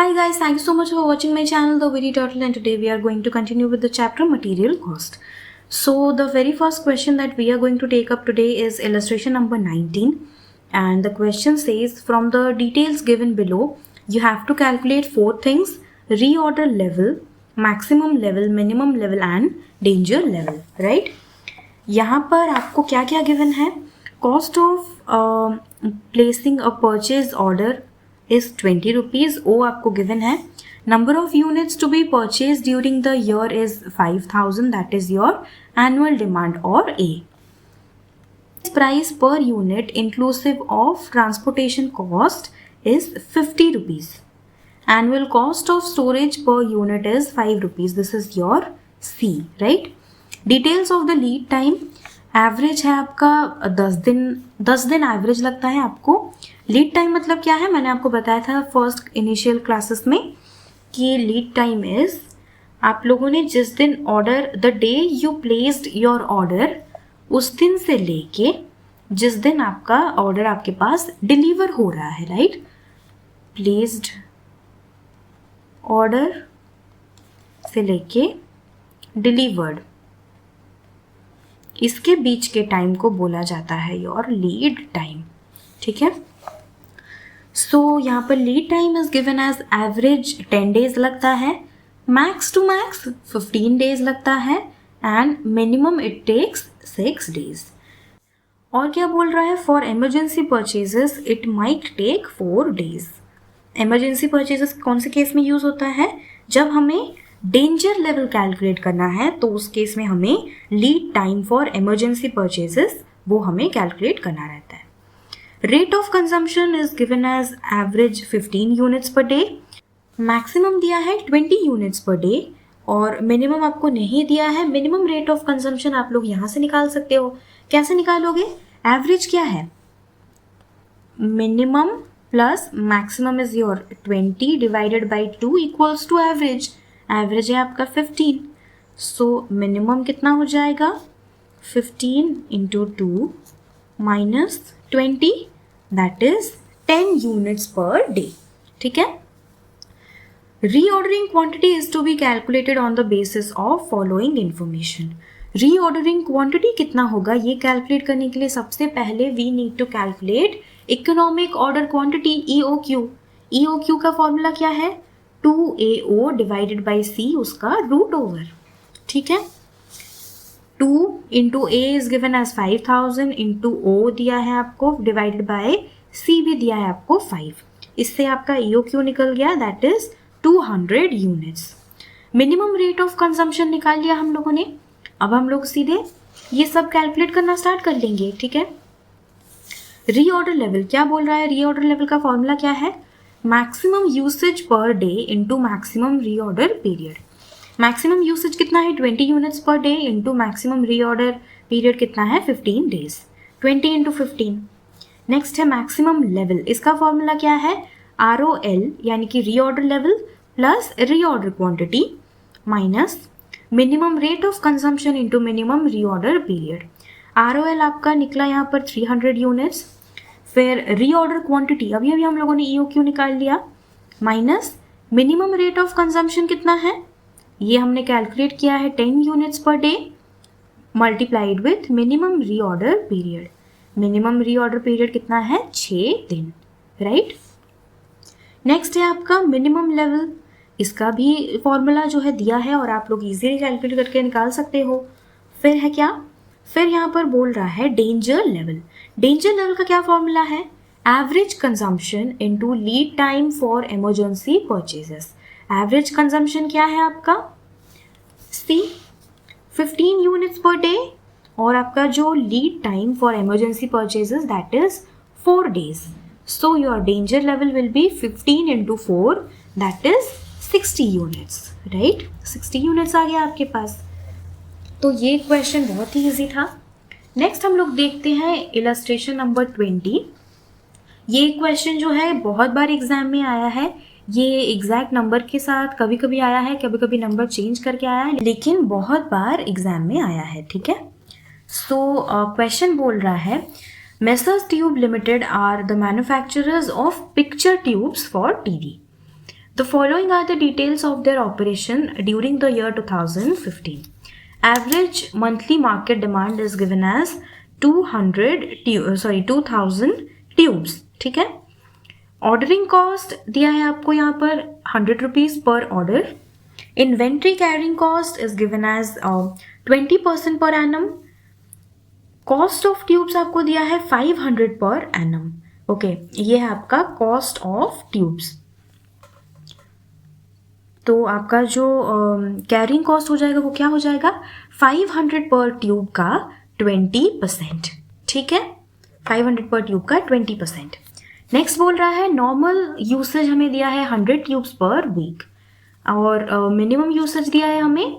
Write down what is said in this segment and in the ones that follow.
Hi guys, thank you so much for watching my channel The Witty Turtle, and today we are going to continue with the chapter Material Cost. So the very first question that we are going to take up today is illustration number 19, and the question says, from the details given below you have to calculate four things: reorder level, maximum level, minimum level and danger level, right? यहाँ पर आपको क्या क्या given है? Cost of placing a purchase order is 20 rupees. O आपको given है. Number of units to be purchased during the year is 5,000. That is your annual demand, or A. Price per unit inclusive of transportation cost is 50 rupees. Annual cost of storage per unit is 5 rupees. This is your C, right? Details of the lead time. Average है आपका 10 दिन average लगता है आपको. Lead time मतलब क्या है, मैंने आपको बताया था फर्स्ट इनिशियल क्लासेस में कि लीड टाइम इज आप लोगों ने जिस दिन order, the day you placed your order, उस दिन से लेके जिस दिन आपका ऑर्डर आपके पास डिलीवर हो रहा है, राइट? प्लेस्ड ऑर्डर से लेके डिलीवर्ड, इसके बीच के टाइम को बोला जाता है योर लीड टाइम. ठीक है. सो यहाँ पर lead time is given as average 10 days लगता है, मैक्स टू मैक्स 15 डेज लगता है, and minimum it takes 6 days. और क्या बोल रहा है? For emergency purchases it might take 4 days. Emergency purchases कौन से केस में यूज होता है? जब हमें डेंजर लेवल कैलकुलेट करना है, तो उस केस में हमें lead time for emergency purchases वो हमें कैलकुलेट करना रहता है. Rate of consumption is given as average 15 units per day. Maximum दिया है 20 यूनिट्स पर डे और मिनिमम आपको नहीं दिया है. मिनिमम रेट ऑफ कंजम्पशन आप लोग यहाँ से निकाल सकते हो. कैसे निकालोगे? एवरेज क्या है? Minimum plus maximum is your 20 divided by 2 equals to average. Average है आपका 15. सो मिनिमम कितना हो जाएगा? 15 into 2 minus 20, that is 10 units per day. ठीक है. Reordering quantity is to be calculated on the basis of following information. Reordering quantity कितना होगा, ये कैलकुलेट करने के लिए सबसे पहले we need to calculate economic order quantity, EOQ. EOQ का फॉर्मूला क्या है? 2AO डिवाइडेड बाई C, उसका रूट ओवर. ठीक है. 2 into A is given as 5000 into O दिया है आपको, डिवाइडेड बाय C भी दिया है आपको 5. इससे आपका EOQ निकल गया, that is 200 units. Minimum rate of consumption निकाल लिया हम लोगों ने. अब हम लोग सीधे ये सब कैलकुलेट करना स्टार्ट कर लेंगे. ठीक है. रीऑर्डर लेवल क्या बोल रहा है? रीऑर्डर लेवल का फॉर्मूला क्या है? Maximum usage per day into maximum reorder period. Maximum usage कितना है? 20 units per day into maximum reorder period कितना है? 15 डेज. 20 इंटू 15. नेक्स्ट है मैक्सिमम लेवल. इसका फॉर्मूला क्या है? ROL यानी कि reorder level plus reorder quantity minus minimum rate of consumption into minimum reorder period. ROL आपका निकला यहाँ पर 300 यूनिट्स. फिर रीऑर्डर क्वांटिटी अभी हम लोगों ने EOQ निकाल लिया, minus minimum rate of consumption कितना है, ये हमने कैलकुलेट किया है 10 units per day, multiplied with minimum reorder period. Minimum reorder period कितना है? 6 दिन, राइट? नेक्स्ट है आपका मिनिमम लेवल. इसका भी फॉर्मूला जो है दिया है और आप लोग इजीली कैलकुलेट करके निकाल सकते हो. फिर है क्या? फिर यहाँ पर बोल रहा है डेंजर लेवल. डेंजर लेवल का क्या फॉर्मूला है? Average consumption into lead time for emergency purchases. Average consumption क्या है आपका? C 15 यूनिट्स पर डे, और आपका जो lead time for emergency purchases that is 4 days. So your danger level will be 15 into 4, that is 60 units, right? 60 units आ गया आपके पास. तो ये क्वेश्चन बहुत ही इजी था. नेक्स्ट हम लोग देखते हैं इलस्ट्रेशन नंबर 20. ये क्वेश्चन जो है बहुत बार एग्जाम में आया है. ये एग्जैक्ट नंबर के साथ कभी कभी आया है, कभी कभी नंबर चेंज करके आया है, लेकिन बहुत बार एग्जाम में आया है. ठीक है. सो क्वेश्चन बोल रहा है, Messrs tube limited are the manufacturers of picture tubes for TV. The following are the details of their operation during the year 2015. Average monthly market demand is given as 2000 tubes. ठीक है. Ordering cost दिया है आपको यहाँ पर 100 rupees per order. Inventory carrying cost is given as 20% per annum. Cost of tubes आपको दिया है 500 per annum. Okay, ये है आपका cost of tubes. तो आपका जो कैरिंग कॉस्ट हो जाएगा वो क्या हो जाएगा 500 पर ट्यूब का 20%. ठीक है, 500 पर ट्यूब का 20%. नेक्स्ट बोल रहा है नॉर्मल यूसेज हमें दिया है 100 ट्यूब्स पर वीक और मिनिमम यूसेज दिया है हमें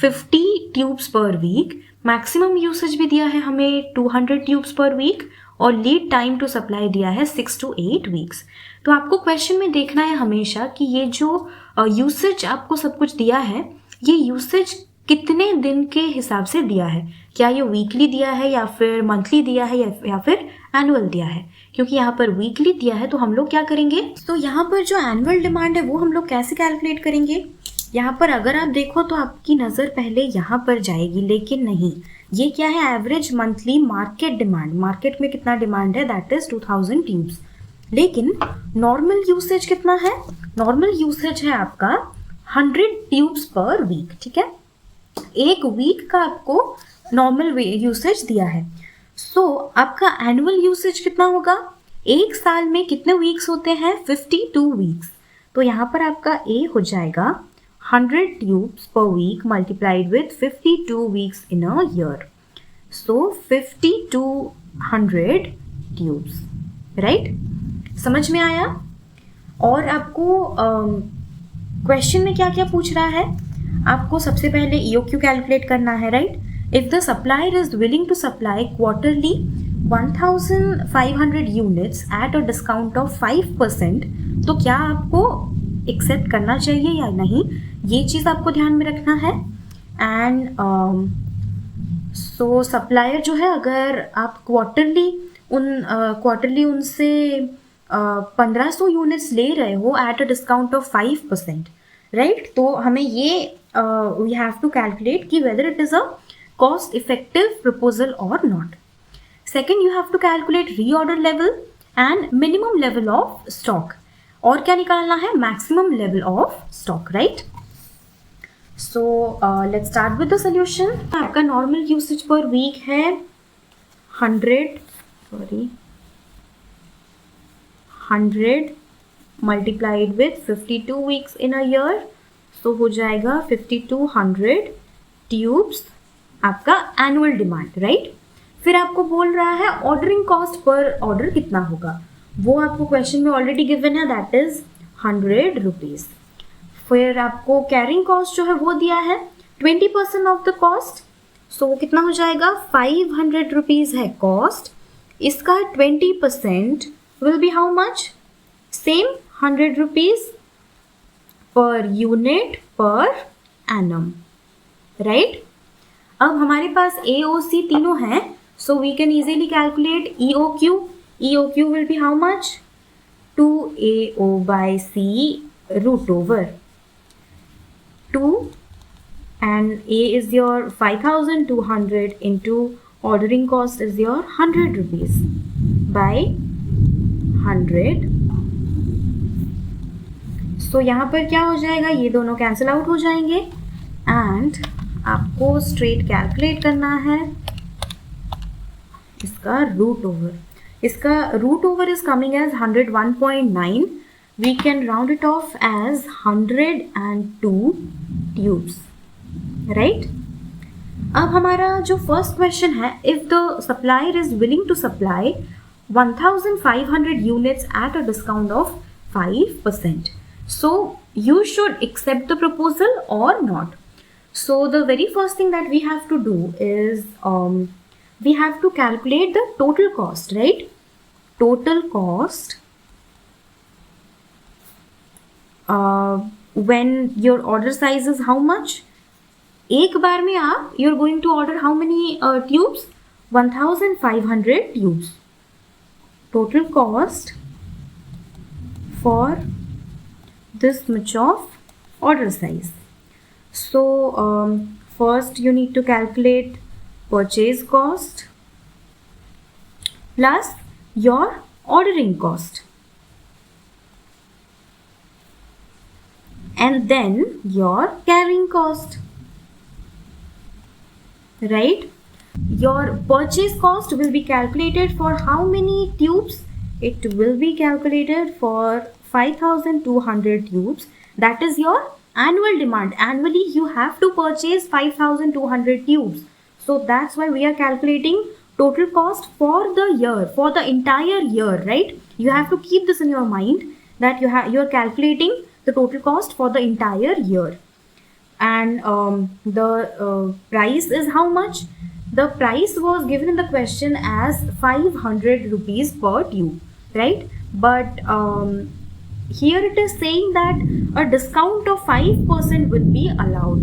50 tubes per week. Maximum usage भी दिया है हमें 200 ट्यूब्स पर वीक और लीड टाइम टू सप्लाई दिया है 6 to 8 वीक्स. तो आपको क्वेश्चन में देखना है हमेशा कि ये जो यूसेज आपको सब कुछ दिया है ये यूसेज कितने दिन के हिसाब से दिया है. क्या ये वीकली दिया है या फिर मंथली दिया है या फिर एनुअल दिया है. क्योंकि यहाँ पर वीकली दिया है तो हम लोग क्या करेंगे, तो यहाँ पर जो एनुअल डिमांड है वो हम लोग कैसे कैलकुलेट करेंगे. यहाँ पर अगर आप देखो तो आपकी नज़र पहले यहाँ पर जाएगी, लेकिन नहीं, ये क्या है average monthly market demand. Market में कितना डिमांड है दैट इज 2000 ट्यूब्स. लेकिन नॉर्मल यूसेज कितना है, नॉर्मल यूसेज है आपका 100 ट्यूब्स पर वीक. ठीक है, एक वीक का आपको नॉर्मल यूसेज दिया है. सो आपका एनुअल यूसेज कितना होगा, एक साल में कितने वीक्स होते हैं 52 वीक्स. तो यहाँ पर आपका ए हो जाएगा 100 tubes per week multiplied with 52 weeks in a year. So 5200 tubes. Right, समझ में आया. और आपको क्वेश्चन में क्या क्या पूछ रहा है, आपको सबसे पहले EOQ कैलकुलेट करना है. Right, if the supplier is willing to supply quarterly 1500 units at a discount of 5%, तो क्या आपको एक्सेप्ट करना चाहिए या नहीं, ये चीज़ आपको ध्यान में रखना है. एंड सो सप्लायर जो है अगर आप क्वार्टरली उनसे 1500 यूनिट्स ले रहे हो at a discount of 5%. Right, तो हमें ये वी हैव टू कैलकुलेट कि whether it is a cost effective proposal और नॉट. Second, you have to calculate reorder level and minimum level of stock. और क्या निकालना है, maximum level of stock. Right, so let's start with the solution. आपका normal usage per week है 100 multiplied with 52 weeks in a year. So हो जाएगा 5200 tubes आपका annual demand. Right, फिर आपको बोल रहा है ऑर्डरिंग कॉस्ट पर ऑर्डर कितना होगा, वो आपको क्वेश्चन में ऑलरेडी गिवन है दैट इज 100 रुपीज़. फिर आपको कैरिंग कॉस्ट जो है वो दिया है 20% ऑफ द कॉस्ट. सो वो कितना हो जाएगा 500 रुपीज़ है कॉस्ट, इसका 20% will be how much, same 100 rupees per unit per annum. Right, अब हमारे पास AOC तीनों हैं, so we can easily calculate EOQ. EOQ will be how much, 2AO by C root over 2, and A is your 5200 into ordering cost is your 100 rupees by 100. सो यहाँ पर क्या हो जाएगा, ये दोनों कैंसिल आउट हो जाएंगे एंड आपको स्ट्रेट कैलकुलेट करना है इसका रूट ओवर. इसका root over is coming as 101.9. We can round it off as 102 tubes. Right, अब हमारा जो फर्स्ट क्वेश्चन है, if the supplier is willing to supply 1500 units at a discount of 5%. So you should accept the proposal or not. So the very first thing that we have to do is we have to calculate the total cost, right? Total cost when your order size is how much? एक बार में आप you're going to order how many tubes? 1500 tubes. Total cost for this much of order size. So first you need to calculate purchase cost plus your ordering cost, and then your carrying cost, right? Your purchase cost will be calculated for how many tubes? It will be calculated for 5200 tubes. That is your annual demand. Annually you have to purchase 5200 tubes. So that's why we are calculating total cost for the year, for the entire year, right? You have to keep this in your mind that you are calculating the total cost for the entire year. And the price is how much? The price was given in the question as 500 rupees per tube, right? But here it is saying that a discount of 5% would be allowed.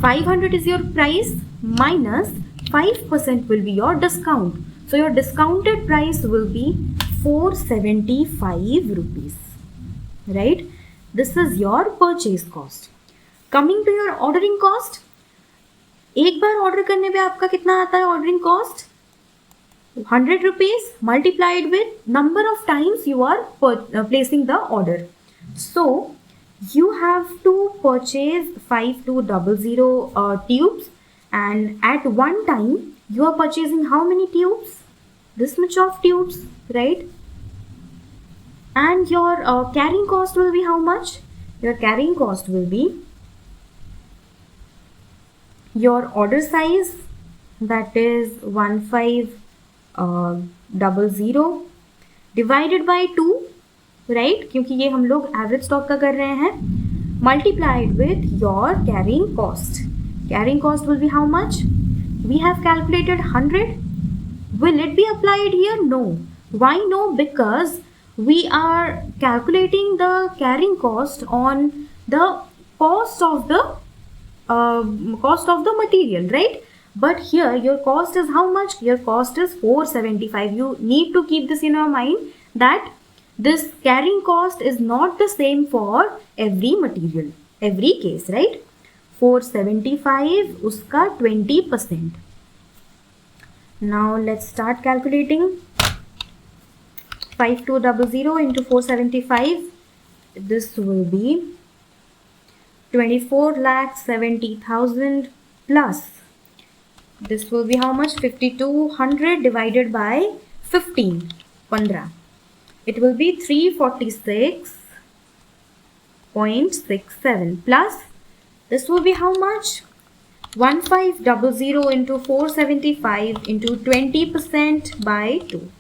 500 is your price minus 5% will be your discount. So your discounted price will be 475 rupees, right? This is your purchase cost. Coming to your ordering cost, एक बार order करने पे आपका कितना आता है ordering cost? 100 rupees multiplied with number of times you are placing the order. So you have to purchase 5200 tubes, and at one time you are purchasing how many tubes? This much of tubes, right? And your carrying cost will be how much? Your carrying cost will be your order size, that is 1500 divided by 2, right? क्योंकि ये हम लोग average stock का कर रहे हैं, multiplied with your carrying cost. Carrying cost will be how much? We have calculated 100. Will it be applied here? No. Why no? Because we are calculating the carrying cost on the cost of the material, right? But here your cost is how much? Your cost is 475. You need to keep this in your mind that this carrying cost is not the same for every material, every case, right? 475 uska 20%. Now let's start calculating. 5200 into 475, this will be 24,70,000 plus this will be how much? 5200 divided by 15, 15. It will be 346.67 plus this will be how much? 1500 into 475 into 20% by 2.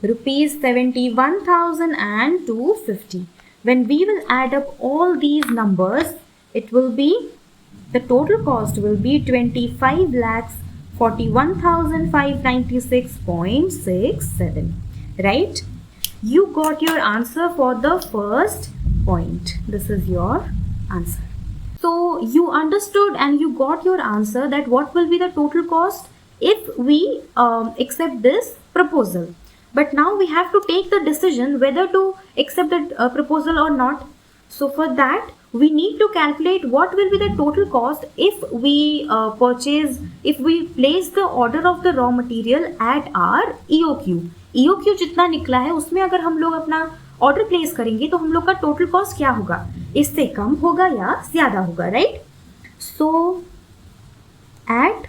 Rupees 71,250. When we will add up all these numbers, it will be, the total cost will be 25,41,596.67, right? You got your answer for the first point. This is your answer. So you understood and you got your answer that what will be the total cost if we accept this proposal. But now we have to take the decision whether to accept the proposal or not. So for that, we need to calculate what will be the total cost if we if we place the order of the raw material at our EOQ. EOQ जितना निकला है उसमें अगर हम लोग अपना order place करेंगे तो हम लोग का टोटल कॉस्ट क्या होगा? इससे कम होगा या ज़्यादा होगा, right? So at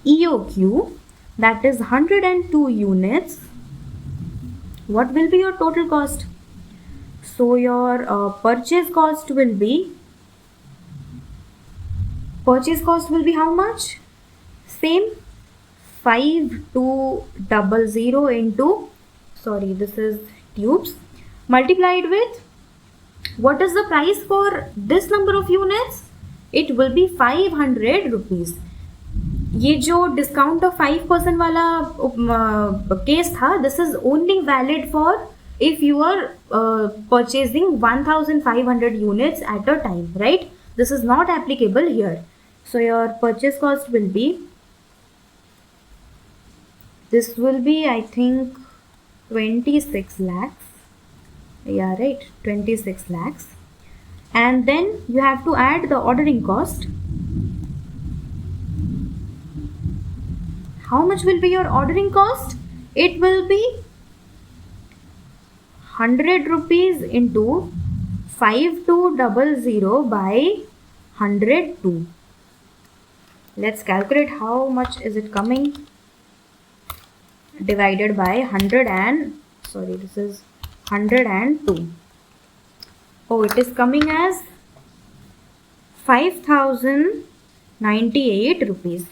EOQ, that is 102 units, what will be your total cost? So your purchase cost will be how much? Same, 5200 into, sorry, this is tubes, multiplied with, what is the price for this number of units? It will be 500 rupees. ये जो discount of 5% वाला case था, this is only valid for if you are purchasing 1500 units at a time, right? This is not applicable here. So your purchase cost will be, this will be I think 26 lakhs. Yeah, right, 26 lakhs. And then you have to add the ordering cost. How much will be your ordering cost? It will be 100 rupees into 5200 by 102. Let's calculate how much is it coming. Divided by 100 and, sorry, this is 102. Oh, it is coming as 5098 rupees.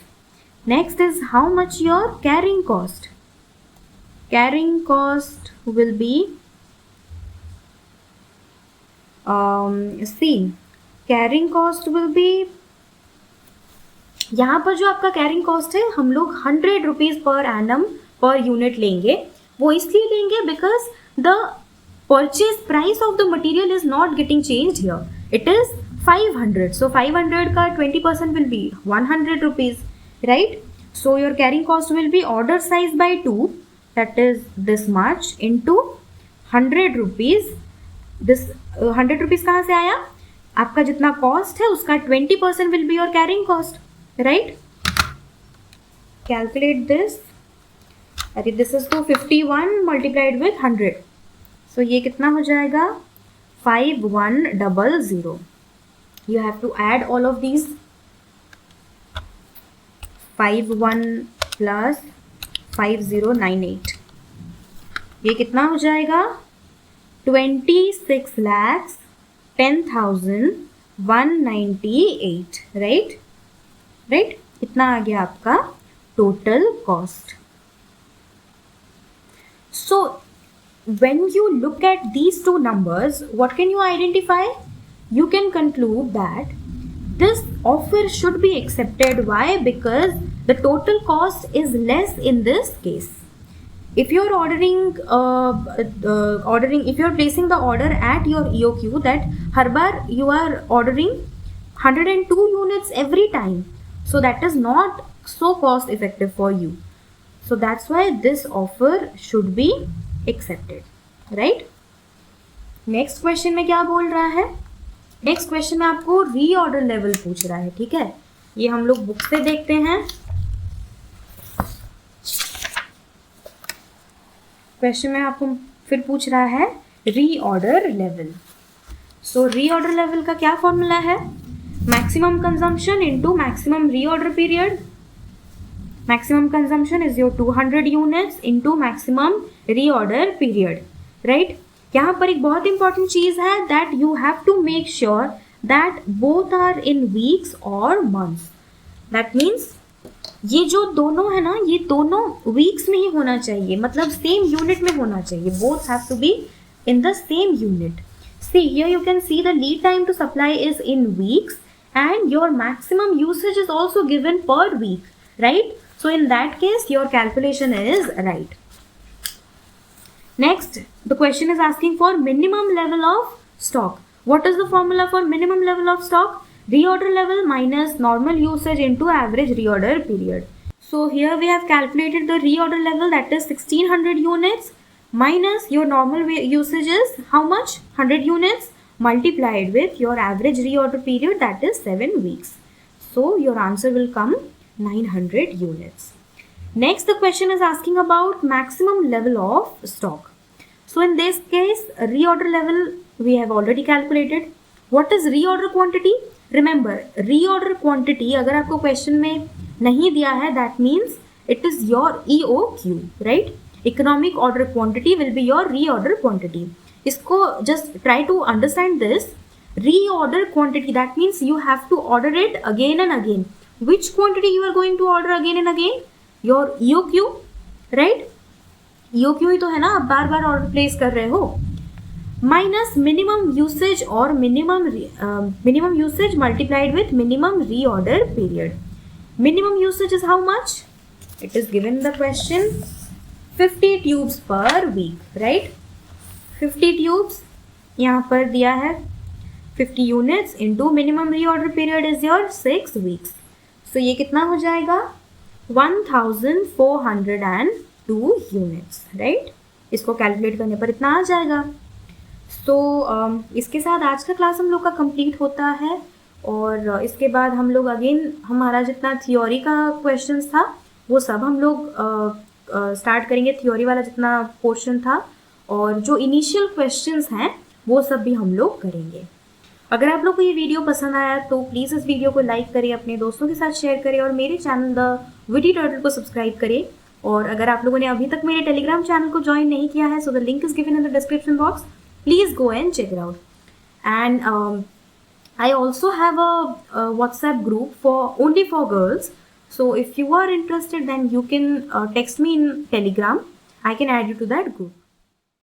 Next is how much your carrying cost. Carrying cost will be carrying cost will be, यहाँ पर जो आपका carrying cost है हम लोग 100 rupees per annum per unit लेंगे. वो इसलिए लेंगे because the purchase price of the material is not getting change here. It is 500. So 500 का 20% will be 100 rupees, right? So your carrying cost will be order size by 2, that is this much, into 100 rupees. This 100 rupees कहाँ से आया? आपका जितना cost है उसका 20% will be your carrying cost, right? Calculate this. अरे this is to 51 multiplied with 100. So ये कितना हो जाएगा? 5100. You have to add all of these. 51 plus 5098. ये कितना हो जाएगा? 26,10,198, right? राइट, इतना आ गया आपका total cost. So when you look at these two numbers, what can you identify? You can conclude that this offer should be accepted. Why? Because the total cost is less in this case. If you're if you're placing the order at your EOQ, that har bar you are ordering 102 units every time. So that is not so cost effective for you. So that's why this offer should be accepted, right? Next question में क्या बोल रहा है? Next question में आपको reorder level पूछ रहा है, ठीक है? ये हम लोग बुक से देखते हैं. Question में आपको फिर पूछ रहा है reorder level. So reorder level का क्या फॉर्मूला है? Maximum consumption into maximum reorder period. Maximum consumption is your 200 units into maximum reorder period, right? यहाँ पर एक बहुत important चीज़ है that you have to make sure that both are in weeks or months. That means ये जो दोनों है ना, ये दोनों weeks में ही होना चाहिए, मतलब same unit में होना चाहिए. Both have to be in the same unit. See here you can see the lead time to supply is in weeks. And your maximum usage is also given per week, right? So in that case, your calculation is right. Next, the question is asking for minimum level of stock. What is the formula for minimum level of stock? Reorder level minus normal usage into average reorder period. So here we have calculated the reorder level, that is 1600 units, minus your normal usage is how much? 100 units. Multiplied with your average reorder period, that is 7 weeks. So your answer will come 900 units. Next, the question is asking about maximum level of stock. So in this case, reorder level we have already calculated. What is reorder quantity? Remember, reorder quantity अगर आपको question में नहीं दिया है, that means it is your EOQ, right? Economic order quantity will be your reorder quantity. इसको just try to understand this. Reorder quantity, that means you have to order it again and again. Which quantity you are going to order again and again? Your EOQ, right? EOQ ही तो है ना, आप बार बार order place कर रहे हो. Minus minimum usage or minimum usage multiplied with minimum reorder period. Minimum usage is how much? It is given in the question. 50 tubes per week, right? 50 tubes यहाँ पर दिया है. 50 units into minimum reorder period is your 6 weeks. So ये कितना हो जाएगा? 1402 units, right? इसको calculate करने पर इतना आ जाएगा. इसके साथ आज का क्लास हम लोग का कंप्लीट होता है और इसके बाद हम लोग अगेन हमारा जितना थियोरी का क्वेश्चंस था वो सब हम लोग स्टार्ट करेंगे, थियोरी वाला जितना पोर्शन था, और जो इनिशियल क्वेश्चंस हैं वो सब भी हम लोग करेंगे। अगर आप लोग को ये वीडियो पसंद आया तो प्लीज़ इस वीडियो को लाइक करें, अपने दोस्तों के साथ शेयर करें और मेरे चैनल द विटी टर्टल को सब्सक्राइब करें। और अगर आप लोगों ने अभी तक मेरे टेलीग्राम चैनल को ज्वाइन नहीं किया है, so the link is given in the description box, please go and check it out. And I also have a WhatsApp group for only for girls, so if you are interested then you can text me in Telegram. I can add you to that group.